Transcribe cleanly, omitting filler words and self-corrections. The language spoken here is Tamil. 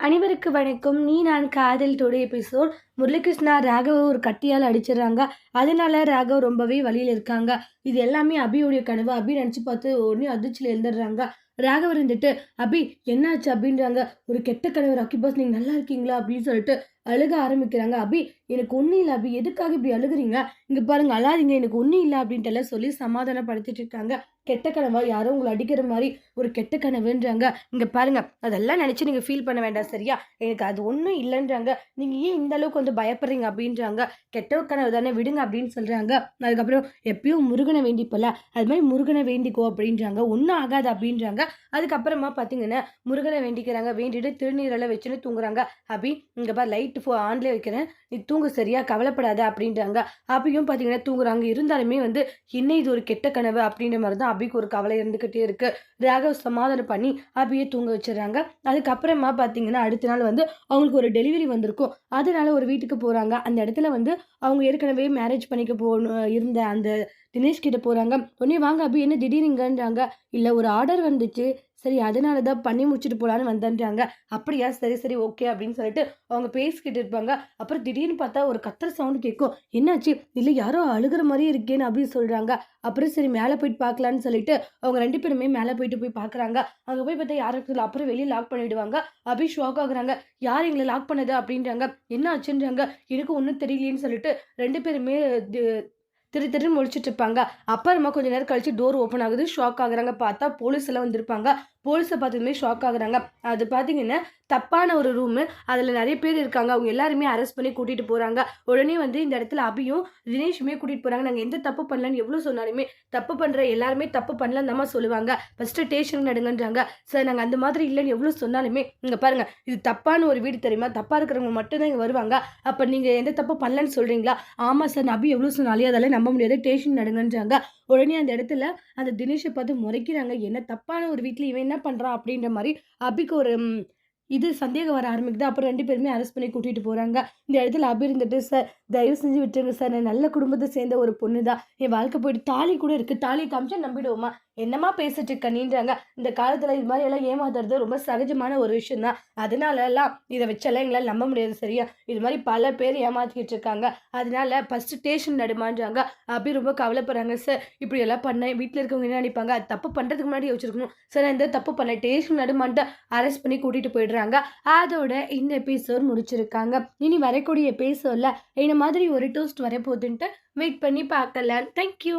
அனைவருக்கு வணக்கம். நீ நான் காதல் டுடே எபிசோட். முரளிகிருஷ்ணா ராகவ ஒரு கத்தியால் அடிச்சிடுறாங்க. அதனால ராகவ் ரொம்பவே வலியில் இருக்காங்க. இது எல்லாமே அபியோடைய கனவு. அபி நினச்சி பார்த்து உடனே அதிர்ச்சியில் எழுந்துடுறாங்க. ராகவர் இருந்துட்டு அபி என்னாச்சு அப்படின்றாங்க. ஒரு கெட்ட கனவு ராக்கி பாஸ், நீங்கள் நல்லா இருக்கீங்களா அப்படின்னு சொல்லிட்டு அழுக ஆரம்பிக்கிறாங்க. அபி எனக்கு ஒன்றும் இல்லை அபி, எதுக்காக இப்படி அழுகுறீங்க, இங்கே பாருங்க அழாதீங்க, எனக்கு ஒன்றும் இல்லை அப்படின்ட்டு எல்லாம் சொல்லி சமாதானப்படுத்திட்டு இருக்காங்க. கெட்ட கனவா, யாரோ உங்களை அடிக்கிற மாதிரி ஒரு கெட்ட கனவுன்றாங்க. இங்கே பாருங்க அதெல்லாம் நினச்சி நீங்கள் ஃபீல் பண்ண வேண்டாம் சரியா, எனக்கு அது ஒன்றும் இல்லைன்றாங்க. நீங்கள் ஏன் இந்த அளவுக்கு வந்து பயப்படுறீங்க அப்படின்றாங்க. கெட்ட கனவு தானே விடுங்க அப்படின்னு சொல்கிறாங்க. அதுக்கப்புறம் எப்பயும் முருகனை வேண்டிப்பல, அது மாதிரி முருகனை வேண்டிக்கோ அப்படின்றாங்க. ஒன்றும் ஆகாது அப்படின்றாங்க. அதுக்கப்புறமா பார்த்தீங்கன்னா முருகனை வேண்டிக்கிறாங்க. வேண்டிட்டு திருநீரெல்லாம் வச்சுன்னு தூங்குறாங்க. அபி இங்கே பார் லைட்டு ஆன்லேயே வைக்கிறேன், நீ தூங்கு சரியா, கவலைப்படாத அப்படின்றாங்க. அபியும் பார்த்தீங்கன்னா தூங்குறாங்க. இருந்தாலுமே வந்து என்ன இது ஒரு கெட்ட கனவு அப்படின்ற மாதிரி தான் அபிக்கு ஒரு கவலை இருந்துக்கிட்டே இருக்கு. ராகவ் சமாதானம் பண்ணி அபியை தூங்க வச்சிடறாங்க. அதுக்கப்புறமா பார்த்தீங்கன்னா அடுத்த நாள் வந்து அவங்களுக்கு ஒரு டெலிவரி வந்திருக்கும். அதனால ஒரு வீட்டுக்கு போகிறாங்க. அந்த இடத்துல வந்து அவங்க ஏற்கனவே மேரேஜ் பண்ணிக்க இருந்த அந்த தினேஷ் கிட்ட போகிறாங்க. உடனே வாங்க அபி என்ன திடீர்னுங்கன்றாங்க. இல்லை ஒரு ஆர்டர் வந்துச்சு, சரி அதனால தான் பண்ணி முடிச்சுட்டு போகலான்னு வந்தேன்றாங்க. அப்படியா, சரி சரி ஓகே அப்படின்னு சொல்லிட்டு அவங்க பேசிக்கிட்டு இருப்பாங்க. அப்புறம் திடீர்னு பார்த்தா ஒரு கத்துற சவுண்டு கேட்கும். என்னாச்சு, இல்லை யாரோ அழுகிற மாதிரி இருக்கேன்னு அப்படின்னு சொல்கிறாங்க. அப்புறம் சரி மேலே போயிட்டு பார்க்கலான்னு சொல்லிட்டு அவங்க 2 பேருமே மேலே போய் பார்க்குறாங்க. அங்கே போய் பார்த்தா யாரும் இல்லை. அப்புறம் வெளியே லாக் பண்ணிவிடுவாங்க. அபி ஷாக் ஆகுறாங்க. யார் எங்களை லாக் பண்ணது அப்படின்றாங்க. என்ன ஆச்சுன்றாங்க. எனக்கு ஒன்றும் தெரியலேன்னு சொல்லிட்டு 2 பேருமே திருன்னு முழிச்சிட்டு இருப்பாங்க. அப்புறமா கொஞ்ச நேரம் கழிச்சு டோர் ஓப்பன் ஆகுது. ஷாக் ஆகுறாங்க. பார்த்தா போலீஸ் எல்லாம் வந்திருப்பாங்க. போலீஸை பார்த்ததுமே ஷாக் ஆகுறாங்க. அது பார்த்தீங்கன்னா தப்பான ஒரு ரூமு, அதில் நிறைய பேர் இருக்காங்க. அவங்க எல்லாருமே அரெஸ்ட் பண்ணி கூட்டிகிட்டு போகிறாங்க. உடனே வந்து இந்த இடத்துல அபியும் தினேஷுமே கூட்டிகிட்டு போகிறாங்க. நாங்கள் எந்த தப்பு பண்ணலன்னு எவ்வளோ சொன்னாலுமே தப்பு பண்ணுற எல்லாருமே தப்பு பண்ணலன்னு தான் சொல்லுவாங்க. ஃபஸ்ட்டு ஸ்டேஷனுக்கு நடுங்கன்றாங்க. சார் நாங்கள் அந்த மாதிரி இல்லைன்னு எவ்வளோ சொன்னாலுமே இங்கே பாருங்கள், இது தப்பான ஒரு வீடு தெரியுமா, தப்பாக இருக்கிறவங்க மட்டும்தான் இங்கே வருவாங்க. அப்போ நீங்கள் எந்த தப்பு பண்ணலன்னு சொல்கிறீங்களா? ஆமாம் சார், அபி எவ்வளோ சொன்னாலே அதெல்லாம் நம்ப முடியாது, ஸ்டேஷன் நடுங்கன்றாங்க. உடனே அந்த இடத்துல அந்த தினேஷை பார்த்து முறைக்கிறாங்க. என்ன தப்பான ஒரு வீட்டில் இவன் என்ன பண்ணுறான் அப்படின்ற மாதிரி அபிக்கு ஒரு இது சந்தேகம் வர ஆரம்பிக்குது. அப்புறம் 2 பேருமே அரெஸ்ட் பண்ணி கூட்டிகிட்டு போகிறாங்க. இந்த இடத்துல அபி இருந்துட்டு சார் தயவு செஞ்சு விட்டுருங்க சார், நான் நல்ல குடும்பத்தை சேர்ந்த ஒரு பொண்ணு தான், என் வாழ்க்கை போயிட்டு தாலி கூட இருக்குது, தாலி காமிச்சா நம்பிடுவோமா, என்னமா பேசிட்டு இருக்க நீன்றாங்க. இந்த காலத்தில் இது மாதிரி எல்லாம் ஏமாத்துறது ரொம்ப சகஜமான ஒரு விஷயம் தான். அதனால எல்லாம் இதை வச்செல்லாம் எங்களால் நம்ப முடியாது சரியா, இது மாதிரி பல பேர் ஏமாற்றிக்கிட்டு இருக்காங்க. அதனால ஃபஸ்ட்டு ஸ்டேஷன் நடுமான்றாங்க. அபி ரொம்ப கவலைப்படுறாங்க. சார் இப்படி எல்லாம் பண்ணேன், வீட்டில் இருக்கவங்க என்ன நினைப்பாங்க, அது தப்பு பண்ணுறதுக்கு முன்னாடி யோசிச்சிருக்கணும் சார், நான் இந்த தப்பு பண்ணேன், ஸ்டேஷன் நடுமான்ட்டு அரெஸ்ட் பண்ணி கூட்டிகிட்டு போயிடுறாங்க. அதோட இந்த எபிசோட் முடிச்சிருக்காங்க. இனி வரக்கூடிய எபிசோட்ல இந்த மாதிரி ஒரு டோஸ்ட் வரப்போகுதுன்ட்டு வெயிட் பண்ணி பார்க்கலாம். தேங்க்யூ.